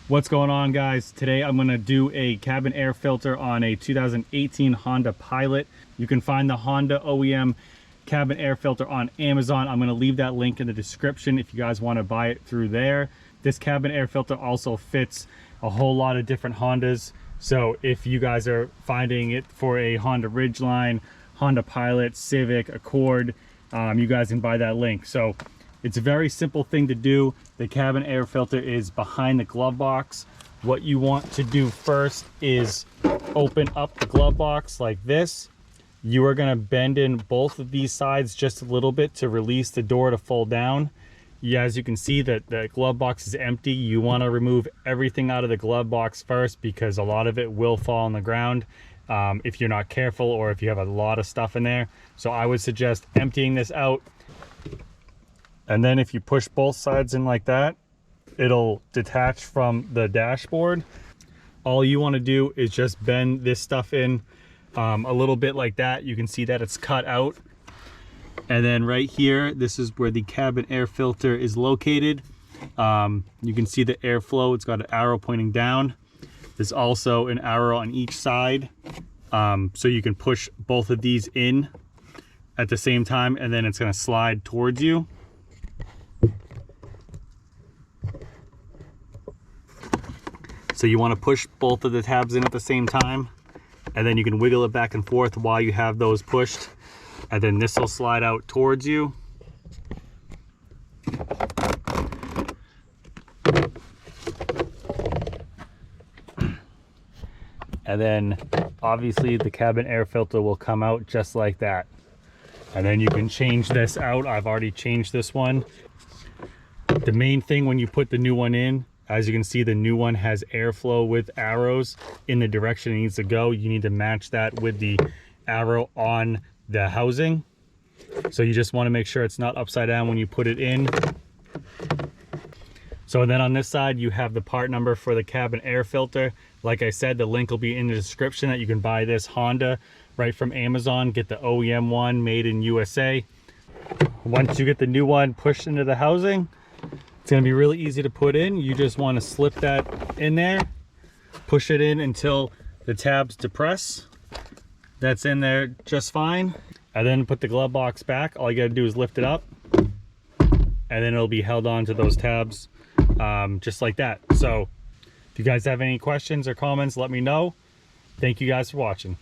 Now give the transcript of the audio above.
What's going on, guys? Today I'm going to do a cabin air filter on a 2018 Honda Pilot. You can find the Honda OEM cabin air filter on Amazon. I'm going to leave that link in the description if you guys want to buy it through there. This cabin air filter also fits a whole lot of different Hondas. So if you guys are finding it for a Honda Ridgeline, Honda Pilot, Civic, Accord, you guys can buy that link. So it's a very simple thing to do. The cabin air filter is behind the glove box. What you want to do first is open up the glove box like this. You are going to bend in both of these sides just a little bit to release the door to fold down. Yeah, as you can see that the glove box is empty. You want to remove everything out of the glove box first because a lot of it will fall on the ground if you're not careful or if you have a lot of stuff in there. So I would suggest emptying this out. And then if you push both sides in like that, it'll detach from the dashboard. All you want to do is just bend this stuff in a little bit like that. You can see that it's cut out. And then right here, this is where the cabin air filter is located. You can see the airflow. It's got an arrow pointing down. There's also an arrow on each side. So you can push both of these in at the same time, and then it's going to slide towards you. So you want to push both of the tabs in at the same time, and then you can wiggle it back and forth while you have those pushed, and then this will slide out towards you. And then obviously the cabin air filter will come out just like that. And then you can change this out. I've already changed this one. The main thing when you put the new one in, as you can see, the new one has airflow with arrows in the direction it needs to go. You need to match that with the arrow on the housing. So you just want to make sure it's not upside down when you put it in. So then on this side, you have the part number for the cabin air filter. Like I said, the link will be in the description that you can buy this Honda right from Amazon. Get the OEM one made in USA. Once you get the new one pushed into the housing, it's going to be really easy to put in. You just want to slip that in there, push it in until the tabs depress. That's in there just fine. And then put the glove box back. All you got to do is lift it up, and then it'll be held on to those tabs just like that. So if you guys have any questions or comments, let me know. Thank you guys for watching.